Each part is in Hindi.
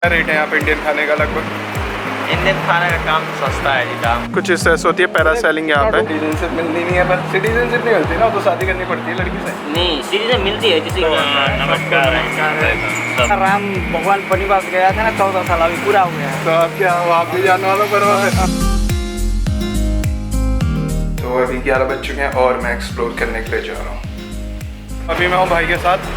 क्या रेट है यहाँ पे इंडियन खाने का? लगभग इंडियन खाने का काम सस्ता है जी दाम। कुछ इस तरह से होती है पैरासेलिंग यहाँ पे। सिटीजनशिप मिलनी नहीं है, पर सिटीजनशिप नहीं मिलती ना, तो शादी करनी पड़ती है लड़की से। नहीं सिटीजन मिलती है किसी को। नमस्कार। राम भगवान वनवास गया था ना 14 साल, अभी पूरा हो गया है। तो आप क्या वहाँ पे जाने वाला परवाह? तो अभी 11 बज चुके हैं और मैं एक्सप्लोर करने के लिए जा रहा हूँ। अभी मैं हूँ भाई के साथ।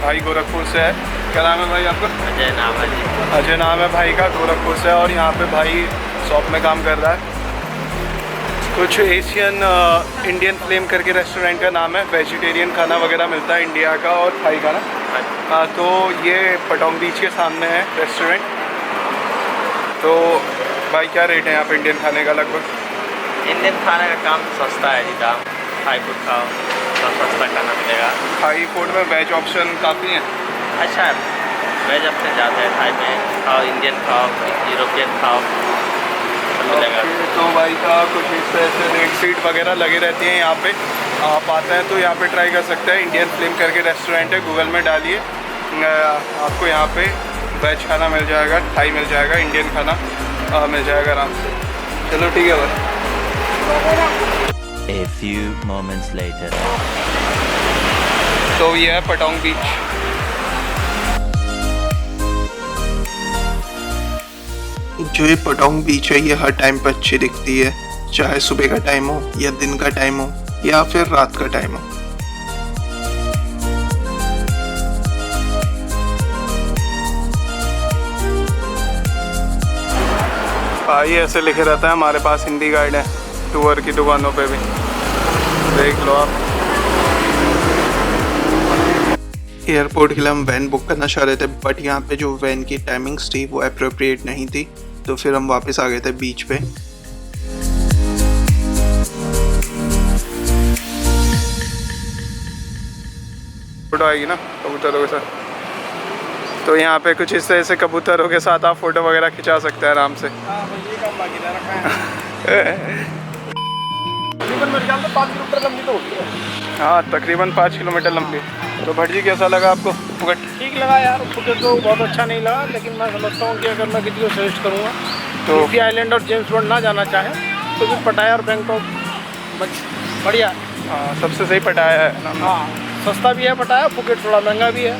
भाई गोरखपुर से है। क्या नाम है भाई आपका? अजय नाम है जी। अजय नाम है भाई का, गोरखपुर से। और यहाँ पे भाई शॉप में काम कर रहा है। कुछ एशियन इंडियन फ्लेम करके रेस्टोरेंट का नाम है। वेजिटेरियन खाना वगैरह मिलता है इंडिया का और थाई खाना। तो ये पटोंग बीच के सामने है रेस्टोरेंट। तो भाई क्या रेट है यहाँ पे इंडियन खाने का? लगभग इंडियन खाने का काम सस्ता है जी दाम। थाई फूड खाओ तो सस्ता खाना मिलेगा। थाई फूड में वेज ऑप्शन काफ़ी हैं। अच्छा है, वेज अपने ज़्यादा है। थाई में खाओ, इंडियन खाओ, यूरोपियन खाओ, सब मिलेगा। तो भाई का कुछ इस तरह से रेट सीट वगैरह लगे रहती हैं यहाँ पे। आप आते हैं तो यहाँ पे ट्राई कर सकते हैं। इंडियन फ्लेम करके रेस्टोरेंट है, गूगल में डालिए, आपको यहाँ पे वेज खाना मिल जाएगा, थाई मिल जाएगा, इंडियन खाना मिल जाएगा आराम से। चलो ठीक है भाई। A few moments later. तो ये है पटोंग बीच। जो ये पटोंग बीच है ये हर टाइम पर अच्छी दिखती है, चाहे सुबह का टाइम हो या दिन का टाइम हो या फिर रात का टाइम हो। भाई ऐसे लिखे रहता है, हमारे पास हिंदी गाइड है टूर की दुकानों पे भी, देख लो आप। एयरपोर्ट के लिए हम वैन बुक करना चाह रहे थे, बट यहाँ पे जो वैन की टाइमिंग्स थी वो अप्रोप्रिएट नहीं थी, तो फिर हम वापस आ गए थे बीच पे। फोटो आएगी ना कबूतरों के साथ, तो यहाँ पे कुछ इस तरह से कबूतरों के साथ आप फोटो वगैरह खिंचा सकते हैं आराम से। तकरीबन मेरे ख्याल से 5 किलोमीटर लंबी तो होगी है। हाँ तकरीबन 5 किलोमीटर लंबी। तो भट्ट जी कैसा लगा आपको फुकट? ठीक लगा यार, फुकट तो बहुत अच्छा नहीं लगा, लेकिन मैं समझता हूँ कि अगर मैं किसी को सजेस्ट करूँगा तो यूपी आइलैंड और जेम्स बॉन्ड ना जाना चाहें तो फिर पटाया और बैंकॉक बढ़िया। हाँ सबसे सही पटाया है ना। हाँ सस्ता भी है पटाया, फुकट थोड़ा महंगा भी है।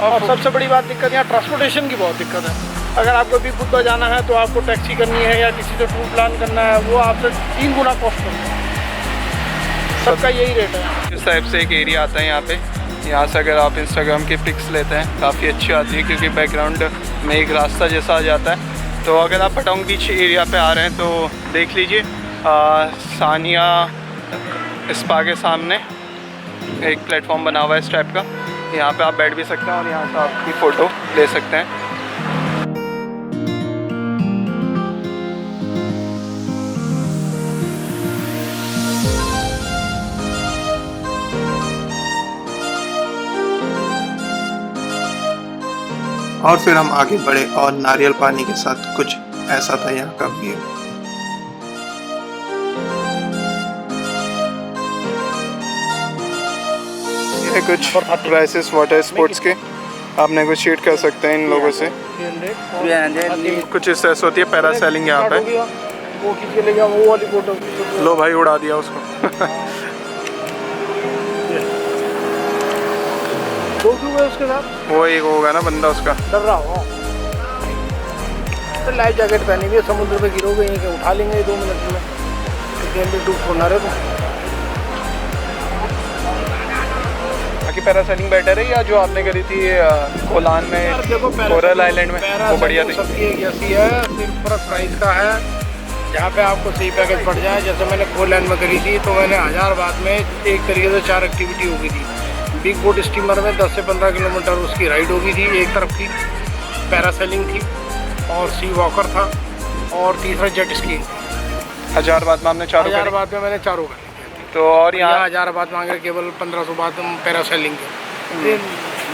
और सबसे बड़ी बात दिक्कत यहाँ ट्रांसपोर्टेशन की बहुत दिक्कत है। अगर आपको भी बुद्धा जाना है तो आपको टैक्सी करनी है या किसी से टूर प्लान करना है, वो आपसे 3 गुना कॉस्ट करता है। सबका यही रेट है। इस टाइप से एक एरिया आता है यहाँ पे। यहाँ से अगर आप इंस्टाग्राम की पिक्स लेते हैं काफ़ी अच्छी आती है, क्योंकि बैकग्राउंड में एक रास्ता जैसा आ जाता है। तो अगर आप पटोंग बीच एरिया पे आ रहे हैं तो देख लीजिए, सानिया स्पा के सामने एक प्लेटफॉर्म बना हुआ है इस टाइप का। यहाँ पे आप बैठ भी सकते हैं और यहाँ से आपकी फ़ोटो ले सकते हैं। और फिर हम आगे बढ़े और नारियल पानी के साथ कुछ ऐसा था यहाँ का व्यू। ये कुछ प्राइसेस वाटर स्पोर्ट्स के आप नेगोशिएट कर सकते हैं इन लोगों से। कुछ इस तरह से होती है पैरासेलिंग यहाँ पे। वो खींच के ले गया वो वाली फोटो। लो भाई उड़ा दिया उसको। उसके साथ वो एक होगा ना बंदा, उसका डर रहा हो। तो लाइफ जैकेट पहनी हुई है, समुद्र पे गिरोगे यहीं के उठा लेंगे 2 मिनट में। तो डूब होना रहे तो बाकी पैरासेलिंग बेटर है या जो आपने करी थी कोलान में, कोरल आइलैंड में, वो बढ़िया थी? सबकी एक जैसी है, सिर्फ फर्क प्राइस का है। जहाँ पे आपको सही पैकेज पड़ जाए, जैसे मैंने कोलैंड में करी थी तो मैंने 1000 बात में एक तरीके से 4 एक्टिविटी हो गई थी। बिग बोट स्टीमर में 10 से 15 किलोमीटर उसकी राइड होगी थी, एक तरफ की पैरासेलिंग थी और सी वॉकर था और तीसरा जेट स्की। 1000 बात में आपने 4 1000 बात में मैंने 4 कर। तो और यहाँ 1000 बात मांग रहे, केवल 1500 बात पैरासेलिंग के।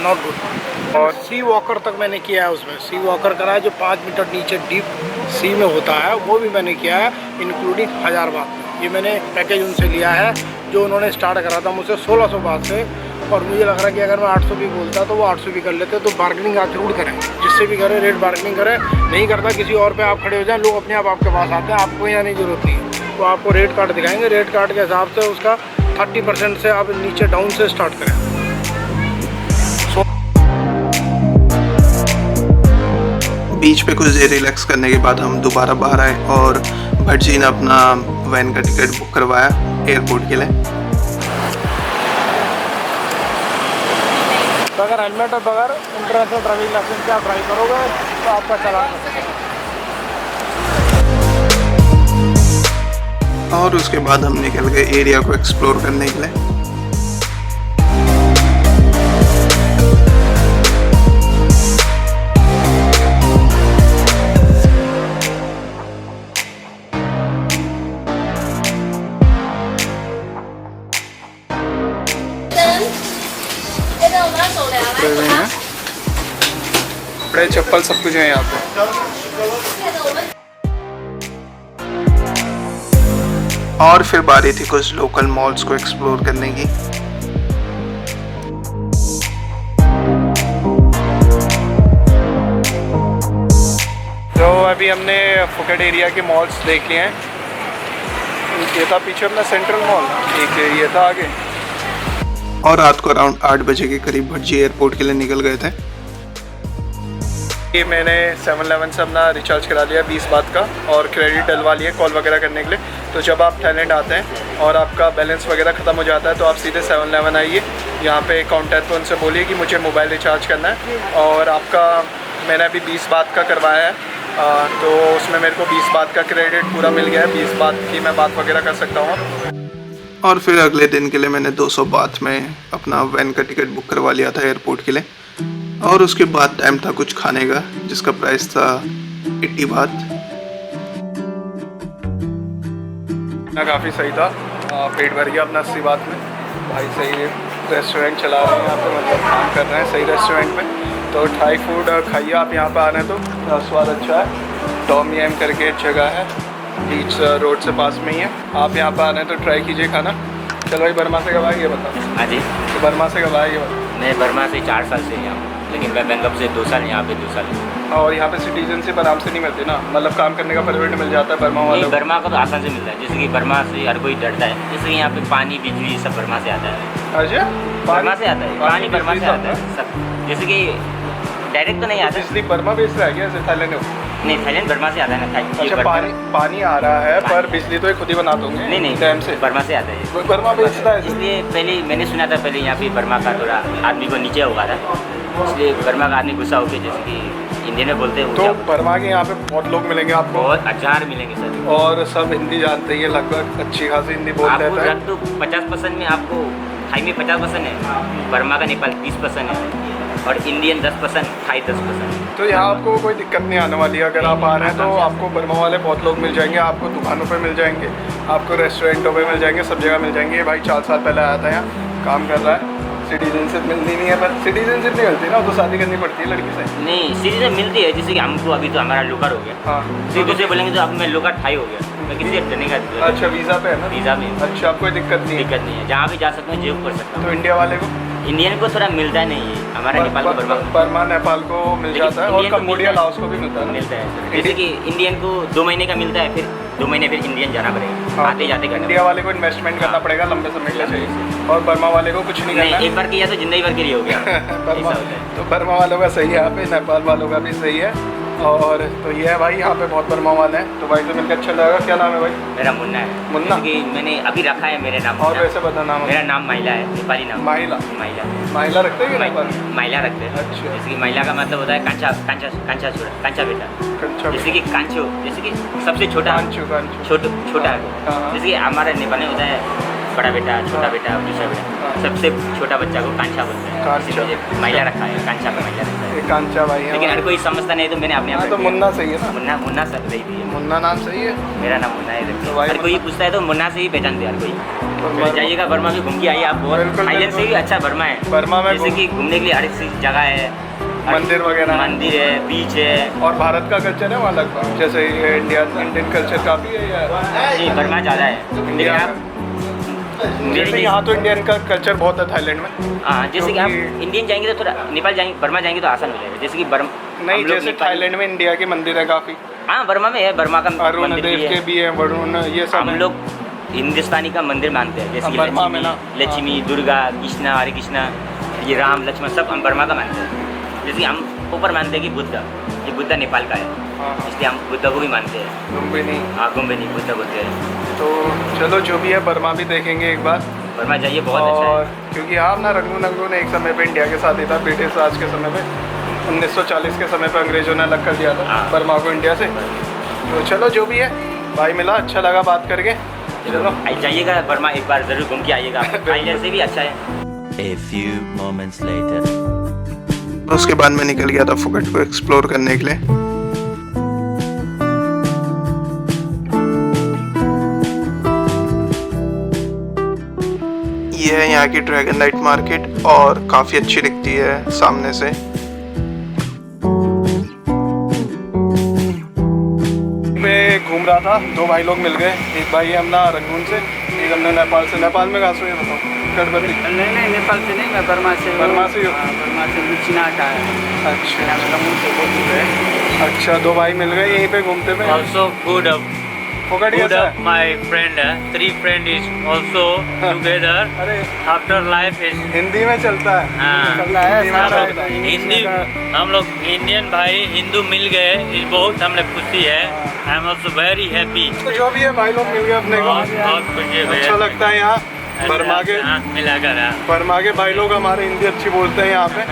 Not good. और सी वॉकर तक मैंने किया है, उसमें सी वॉकर करा है जो 5 मीटर नीचे डीप सी में होता है, वो भी मैंने किया है इंक्लूडिंग 1000 बात। ये मैंने पैकेज उनसे लिया है जो उन्होंने स्टार्ट करा था मुझसे 1600 बात से, और मुझे लग रहा है कि अगर मैं 800 भी बोलता तो वो 800 भी कर लेते। तो बार्गेनिंग आप जरूर करें, जिससे भी करें रेट बार्गेनिंग करें। नहीं करता किसी और पे आप खड़े हो जाएं, लोग अपने आप आपके पास आते हैं, आपको यहाँ नहीं जरूरत नहीं है। तो आपको रेट कार्ड दिखाएंगे, रेट कार्ड के हिसाब से उसका 30% से आप नीचे डाउन से स्टार्ट करें। बीच पे कुछ देर रिलैक्स करने के बाद हम दोबारा बाहर आए और भट्ट जी ने अपना वैन का टिकट बुक करवाया एयरपोर्ट के लिए। तो अगर हेलमेट और बगैर इंटरनेशनल ड्राइविंग लाइसेंस से आप ड्राइव करोगे तो आपका चालान और उसके बाद हम निकल गए एरिया को एक्सप्लोर करने के लिए। कपड़े चप्पल सब कुछ है यहाँ पे। और फिर बारी थी कुछ लोकल मॉल्स को एक्सप्लोर करने की। तो अभी हमने फुकेट एरिया के मॉल्स देख लिए हैं। ये था पीछे अपना सेंट्रल मॉल, एक ये था आगे। और रात को अराउंड 8 बजे के करीब भट्ट जी एयरपोर्ट के लिए निकल गए थे। ये मैंने 7-Eleven से अपना रिचार्ज करा लिया 20 बात का और क्रेडिट डलवा लिया कॉल वगैरह करने के लिए। तो जब आप थाईलैंड आते हैं और आपका बैलेंस वगैरह ख़त्म हो जाता है तो आप सीधे 7-Eleven आइए। यहाँ पे काउंटर पर उनसे बोलिए कि मुझे मोबाइल रिचार्ज करना है और आपका मैंने अभी 20 बात का करवाया है। तो उसमें मेरे को 20 बात का क्रेडिट पूरा मिल गया है, 20 बात की मैं बात वगैरह कर सकता हूँ। और फिर अगले दिन के लिए मैंने 200 बात में अपना वैन का टिकट बुक करवा लिया था एयरपोर्ट के लिए। और उसके बाद टाइम था कुछ खाने का जिसका प्राइस था 80 बात। काफ़ी सही था, पेट भर गया अपना 80 बात में। भाई सही रेस्टोरेंट चला रहे हैं यहाँ पे, मतलब काम कर रहे हैं सही रेस्टोरेंट में। तो थाई फूड खाइए आप यहाँ पे आ रहे हैं तो स्वाद अच्छा है। टॉम यम करके एक जगह है, बीच रोड से पास में ही है। आप यहाँ पे आ रहे हैं तो ट्राई कीजिए खाना। चलो भाई बर्मा से कब आए ये बताओ। हाँ जी, तो बर्मा से कब आए ये बताओ। मैं बर्मा से 4 साल से यहाँ, लेकिन मैं बैंकॉक से 2 साल यहाँ पे 2 साल। और यहाँ पे सिटीजनशिप आराम से नहीं मिलती ना, मतलब काम करने का परमिट मिल जाता है बर्मा वालों को। बर्मा का तो आसान से मिलता है, जैसे कि बर्मा से हर कोई डरता है, जैसे यहाँ पे पानी बिजली सब बर्मा से आता है। अच्छा, बर्मा से आता है, पानी बर्मा से आता है सब, जैसे कि डायरेक्ट तो नहीं आता। बिजली बर्मा बेच रहा है क्या ऐसे थाईलैंड में? नहीं, थाईलैंड बर्मा से आता है ना। अच्छा, पानी आ रहा है पर बिजली तो ये खुद ही बना दोगे? नहीं, डैम से बर्मा से आता है। बर्मा बेचता है इसलिए पहले मैंने सुना था, पहले यहाँ पे बर्मा का थोड़ा आदमी को नीचे होगा था, इसलिए बर्मा का आदमी गुस्सा होकर, जैसे कि हिंदी में बोलते हैं। तो बर्मा के यहाँ पे बहुत लोग मिलेंगे आपको, बहुत 1000 मिलेंगे सर, और सब हिंदी जानते हैं लगभग, अच्छी खासी हिंदी बोल लेते हैं। तो 50% में आपको थाई में 50% है, बर्मा का नेपाल 20% है, और इंडियन 10%, थाई 10%। तो यहाँ आपको कोई दिक्कत नहीं आने वाली है। अगर आप आ रहे हैं तो आपको बर्मा वाले बहुत लोग मिल जाएंगे, आपको दुकानों पे मिल जाएंगे, आपको रेस्टोरेंटों पे मिल जाएंगे, सब जगह मिल जाएंगे। ये भाई 4 साल पहले आया था यहाँ, काम कर रहा है। सिटीजनशिप मिलती नहीं है, पर सिटीजनशिप नहीं मिलती ना, तो शादी करनी पड़ती है लड़की से। नहीं, सिटीजन मिलती है, जैसे कि हमको अभी तो हमारा लोकर हो गया। हाँ, तो दूसरे बोलेंगे तो अब मैं लोकर थाई हो गया, मैं किसी डरने का। अच्छा, वीज़ा पे है ना? वीज़ा में अच्छा, आपको कोई दिक्कत नहीं है? दिक्कत नहीं है, जहाँ भी जा सकता हूँ, जो कर सकता हूँ। तो इंडिया वाले को? इंडियन को थोड़ा मिलता नहीं है, हमारा नेपाल को बर्मा नेपाल को मिल जाता है, और कंबोडिया लाओस को भी मिलता है। मिलता है, जैसे कि इंडियन को 2 महीने का मिलता है, फिर 2 महीने फिर इंडियन जाना पड़ेगा, आते जाते करना। इंडिया वाले को इन्वेस्टमेंट करना पड़ेगा लंबे समय के लिए चाहिए, और बर्मा वाले को कुछ नहीं करना। एक बार किया तो जिंदगी भर के लिए हो गया। बर्मा, तो बर्मा वालों का सही है यहाँ पे, नेपाल वालों का भी सही है। और तो ये है भाई, यहाँ पे बहुत बर्मा वाले हैं। तो भाई तो मिलकर अच्छा लगा। क्या नाम है भाई? मेरा मुन्ना है। मुन्ना? कि मैंने अभी रखा है मेरे नाम। और वैसे बता नाम? मेरा नाम महिला है, नेपाली नाम। महिला? महिला। महिला रखते हैं क्या? महिला रखते हैं। अच्छा। जैसे कि महिला का मतलब होता है कांचा बेटा, जैसे कि कांचो, जैसे कि सबसे छोटा, छोटा है। जैसे कि हमारे नेपाल में होता है बड़ा बेटा, छोटा बेटा, दूसरा बेटा, सबसे छोटा बच्चा को कांचा बोलते हैं, इसलिए महिला रखा है, कांचा का महिला रखा है। कांचा भाई है, लेकिन हर कोई समझता नहीं, तो मैंने अपने आप। तो मुन्ना सही है ना? मुन्ना सर सही है। मुन्ना नाम सही है, मेरा नाम मुन्ना है। तो भाई हर कोई पूछता है तो मुन्ना से ही पहचानते हैं हर कोई। तो जाइएगा बर्मा भी घूम के आइए आप, बहुत थाईलैंड से भी अच्छा बर्मा है। बर्मा में जैसे कि घूमने के लिए हर एक जगह है, मंदिर वगैरह, मंदिर है, बीच है। और भारत का कल्चर है वहाँ लगभग, जैसे इंडियन कल्चर काफ़ी है या? जी, बर्मा ज़्यादा है, लेकिन आप जैसे यहाँ तो इंडियन का कल्चर बहुत है थाईलैंड में। हाँ, जैसे कि हम क्योंकि- इंडियन जाएंगे तो थोड़ा, नेपाल जाएंगे, बर्मा जाएंगे तो आसान हो जाएगा। जैसे कि नहीं, जैसे थाईलैंड में इंडिया के मंदिर है काफ़ी, हाँ, बर्मा में है, बर्मा का अरुण मंदिर देव भी के है। भी है, वरुण, ये सब हम है। लोग हिंदुस्तानी का मंदिर मानते हैं, जैसे कि बर्मा में ना, लक्ष्मी, दुर्गा, कृष्णा, हरे कृष्णा, ये राम लक्ष्मण सब हम बर्मा का मानते हैं। जैसे कि हम ऊपर मानते हैं कि बुद्ध, ये बुद्ध नेपाल का है, हाँ, इसलिए हम बुद्ध को भी मानते हैं। लुम्बिनी। हाँ, गुम्बिनी बुद्ध बोलते हैं। तो चलो जो भी है बर्मा भी देखेंगे एक बार। बर्मा जाइए, बहुत अच्छा और है। क्योंकि हाँ ना, रंगून एक समय पे इंडिया के साथ ही था, ब्रिटिश राज के समय पे 1940 के समय पे अंग्रेजों ने अलग कर दिया था हाँ। बर्मा को इंडिया से। तो चलो जो भी है, भाई मिला, अच्छा लगा बात करके। चलो जाइएगा बर्मा, एक बार ज़रूर घूम के आइएगा। थाईलैंड से भी अच्छा है। A few moments later. उसके बाद मैं निकल गया था फुकेट को एक्सप्लोर करने के लिए। ये है यहाँ की ड्रैगन लाइट मार्केट और काफ़ी अच्छी दिखती है सामने से। मैं घूम रहा था, दो भाई लोग मिल गए, एक भाई है अपना रंगून से, एक हमने नेपाल से। नेपाल में कहाँ से हुए बताओ? कटबती। नहीं, नेपाल से नहीं, मैं बर्मा से हूँ। बर्मा से ही हो? हाँ, बर्मा से लुचिना का है। अच्छा लमू से बोल रहे हैं। अच्छा, दो भाई मिल गए यहीं पे घूमते पे। Also good up, Phuket good कैसा up है? my friend. Three friend is also together. अरे After life is हिंदी में चलता है। हाँ। चलता है, हिंदी में सारा चलता है। हिंदी। हम लोग इंडियन भाई हिंदू मिल गए, इस बहुत हमने खुशी है। I am also very happy. तो जो भी है भाई लोग मिल गए अपने को, बहुत खुशी है भैया। अच्छा लगता है यहाँ। बर्मा के हाँ, मिलाकर हाँ। बर्मा के भाई लोग हमारे हिंदी अच्छी बोलते हैं यहाँ पे।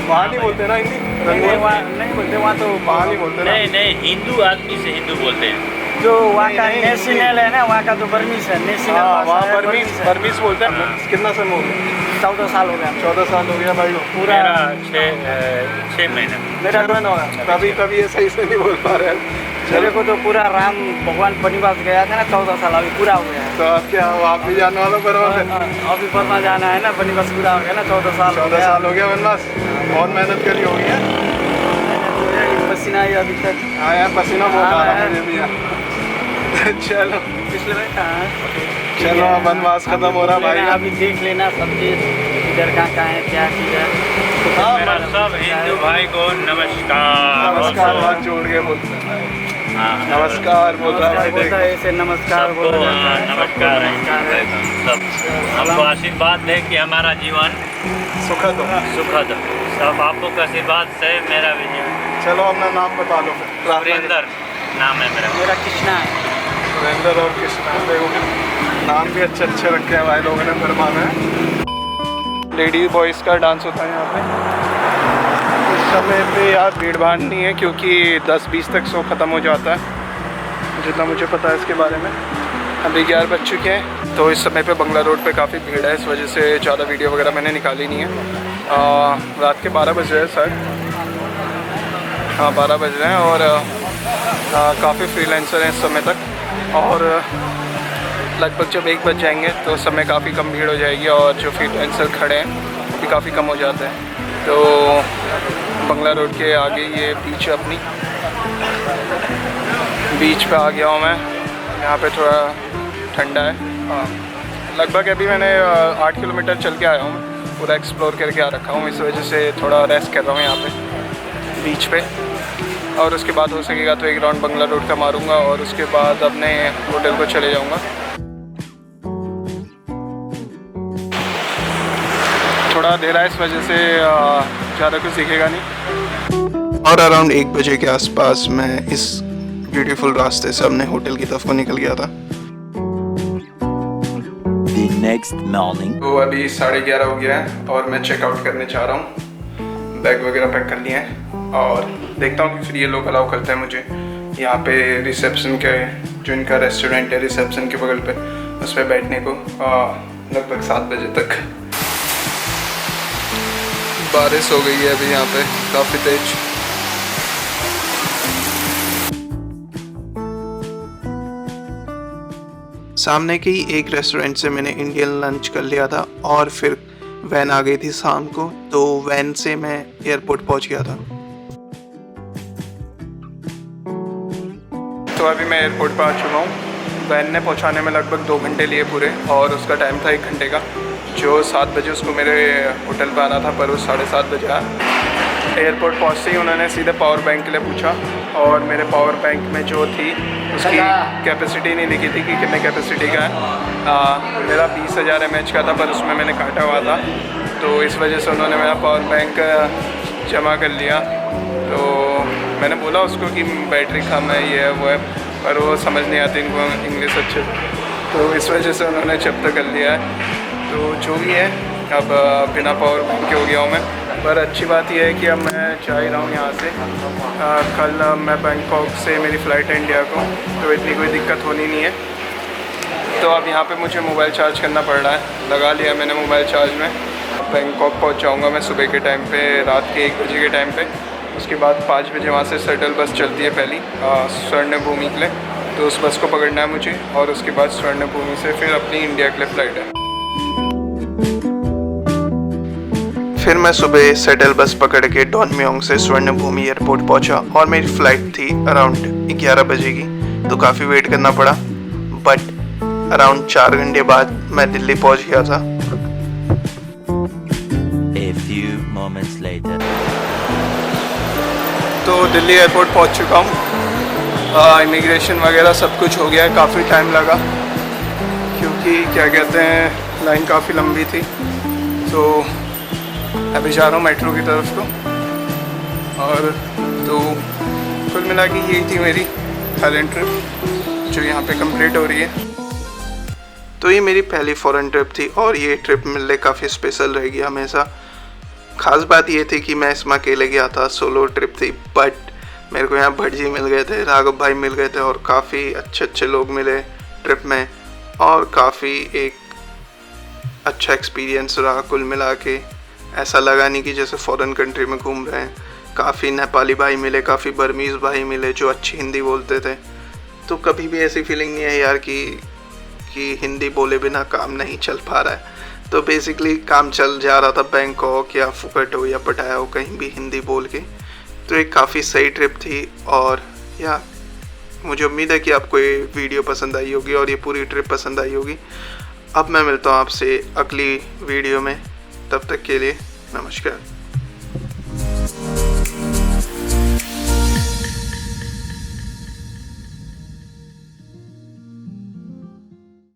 वहाँ नहीं बोलते ना हिंदी, नहीं, वहाँ नहीं बोलते, वहाँ तो वहाँ नहीं बोलते ना। नहीं नहीं, हिंदू आदमी से हिंदू बोलते हैं। जो वहाँ का नहीं, नेशनल है ना, वहाँ का तो बर्मीस है, नेशनल हाँ, भाषा वहाँ है, बर्मीस है। बर्मीस बोलते हैं। कितना समय हो गया? 14 साल हो गया। 14 साल हो गया भाई लोग। पूरा मेरा 6 महीना। मेरा तो हो गया, तभी ये सही से नहीं बोल पा रहे हैं। मेरे को तो पूरा राम भगवान वनवास गया था ना, 14 साल अभी पूरा हो गया है। तो आप क्या हो, आप भी जाने वाला बर्मा से? अभी बर्मा जाना है ना, वनवास पूरा हो गया ना, 14 साल हो 14 गया। साल हो गया वनवास। बहुत मेहनत करी होगी है। पसीना ही अभी तक। हाँ यार, पसीना बहुत आ रहा है मुझे भी यार। चलो पिछले में कहाँ चलो, वनवास खत्म हो रहा भाई। अभी देख लेना सब चीज, इधर कहाँ है, क्या चीज है। हाँ, मेरा सब हिंदू भाई को नमस्कार। नमस्कार हाथ जोड़ के बोलते हैं। हाँ, नमस्कार बोल रहा है। बोलता है ऐसे, नमस्कार सबको बोला जाता है। नमस्कार नमस्कार है। सब हमको आशीर्वाद दे कि हमारा जीवन सुखद हो। सुखद हो। सब आपको का आशीर्वाद से मेरा भी जीवन। चलो अपना नाम बता दो फिर। सुरेंद्र नाम है मेरा। मेरा कृष्णा है। सुरेंद्र और कृष्णा, देखो नाम भी अच्छे अच्छे रखे हैं भाई लोगों ने बर्मा में। लेडीज बॉयज़ का डांस होता है यहाँ पे। इस समय पे यार भीड़ भाड़ नहीं है, क्योंकि 10-20 तक शो ख़त्म हो जाता है, जितना मुझे पता है इसके बारे में। अभी 11 बज चुके हैं, तो इस समय पे बंगला रोड पे काफ़ी भीड़ है, इस वजह से ज़्यादा वीडियो वगैरह मैंने निकाली नहीं है। रात के 12 बज रहे हैं शायद, हाँ 12 बज रहे हैं, और काफ़ी फ्रीलांसर हैं इस समय तक, और लगभग जब 1 बज जाएंगे तो समय काफ़ी कम भीड़ हो जाएगी, और जो फ्रीलांसर खड़े हैं वो भी काफ़ी कम हो जाते हैं। तो बंगला रोड के आगे ये बीच है अपनी, बीच पे आ गया हूँ मैं। यहाँ पे थोड़ा ठंडा है। हाँ, लगभग अभी मैंने 8 किलोमीटर चल के आया हूँ, पूरा एक्सप्लोर करके आ रखा हूँ, इस वजह से थोड़ा रेस्ट कर रहा हूँ यहाँ पे बीच पे। और उसके बाद हो सकेगा तो एक राउंड बंगला रोड का मारूंगा, और उसके बाद अपने होटल को चले जाऊंगा। थोड़ा अंधेरा है, इस वजह से ज़्यादा कुछ दिखेगा नहीं। और अराउंड 1 बजे के आसपास मैं इस ब्यूटीफुल रास्ते से अपने होटल की तरफ को निकल गया था। The next morning. तो अभी 11:30 हो गया है, और मैं चेकआउट करने चाह रहा हूँ। बैग वगैरह पैक कर लिए हैं, और देखता हूँ कि फिर ये लोग अलाउ करते हैं मुझे यहाँ पे रिसेप्शन के, जो इनका रेस्टोरेंट है रिसेप्शन के बगल पे, उस पर बैठने को लगभग 7 बजे तक। बारिश हो गई है अभी यहाँ पे काफ़ी तेज। सामने के ही एक रेस्टोरेंट से मैंने इंडियन लंच कर लिया था, और फिर वैन आ गई थी शाम को, तो वैन से मैं एयरपोर्ट पहुंच गया था। तो अभी मैं एयरपोर्ट पर आ चुका हूँ, वैन ने पहुंचाने में लगभग 2 घंटे लिए पूरे, और उसका टाइम था 1 घंटे का। जो 7 बजे उसको मेरे होटल पर आना था, पर वो 7:30 बजे आया। एयरपोर्ट पहुँचते ही उन्होंने सीधे पावर बैंक के लिए पूछा, और मेरे पावर बैंक में जो थी उसकी कैपेसिटी नहीं लिखी थी कि कितने कैपेसिटी का है। मेरा 20,000 mAh का था, पर उसमें मैंने काटा हुआ था, तो इस वजह से उन्होंने मेरा पावर बैंक जमा कर लिया। तो मैंने बोला उसको कि बैटरी कम है, ये है वो है, पर वो समझ नहीं आती इनको इंग्लिश अच्छे से, तो इस वजह से उन्होंने जब्त कर लिया है। तो जो भी है, अब बिना पावर बैंक के हो गया हूँ मैं। पर अच्छी बात यह है कि अब मैं जा ही रहा हूँ यहाँ से। कल मैं बैंकॉक से मेरी फ़्लाइट है इंडिया को, तो इतनी कोई दिक्कत होनी नहीं है। तो अब यहाँ पे मुझे मोबाइल चार्ज करना पड़ रहा है, लगा लिया मैंने मोबाइल चार्ज में। बैंकॉक पहुँच जाऊँगा मैं सुबह के टाइम पे, रात के 1 बजे के टाइम पे। उसके बाद 5 बजे वहाँ से शटल बस चलती है पहली स्वर्णभूमि के लिए, तो उस बस को पकड़ना है मुझे, और उसके बाद स्वर्णभूमि से फिर अपनी इंडिया के लिए फ़्लाइट है। फिर मैं सुबह शटल बस पकड़ के डॉनम्योंग से स्वर्णभूमि एयरपोर्ट पहुंचा, और मेरी फ़्लाइट थी अराउंड 11 बजे की, तो काफ़ी वेट करना पड़ा। बट अराउंड 4 घंटे बाद मैं दिल्ली पहुंच गया था। A few moments later. तो दिल्ली एयरपोर्ट पहुंच चुका हूँ। इमिग्रेशन वगैरह सब कुछ हो गया है। काफ़ी टाइम लगा क्योंकि क्या कहते हैं, लाइन काफ़ी लंबी थी। तो अभी जा रहा हूँ मेट्रो की तरफ को, और तो कुल मिला के यही थी मेरी थाईलैंड ट्रिप जो यहाँ पे कंप्लीट हो रही है। तो ये मेरी पहली फॉरेन ट्रिप थी, और ये ट्रिप मेरे लिए काफ़ी स्पेशल रहेगी हमेशा। ख़ास बात ये थी कि मैं इसमें अकेले गया था, सोलो ट्रिप थी, बट मेरे को यहाँ भटजी मिल गए थे, राघव भाई मिल गए थे, और काफ़ी अच्छे लोग मिले ट्रिप में, और काफ़ी एक अच्छा एक्सपीरियंस रहा। कुल मिला के ऐसा लगा नहीं कि जैसे फॉरेन कंट्री में घूम रहे हैं। काफ़ी नेपाली भाई मिले, काफ़ी बर्मीज़ भाई मिले जो अच्छी हिंदी बोलते थे। तो कभी भी ऐसी फीलिंग नहीं है यार कि हिंदी बोले बिना काम नहीं चल पा रहा है। तो बेसिकली काम चल जा रहा था, बैंकॉक या फुकेट हो या पटाया हो, कहीं भी हिंदी बोल के। तो एक काफ़ी सही ट्रिप थी, और या मुझे उम्मीद है कि आपको ये वीडियो पसंद आई होगी और ये पूरी ट्रिप पसंद आई होगी। अब मैं मिलता हूँ आपसे अगली वीडियो में, तब तक के लिए नमस्कार।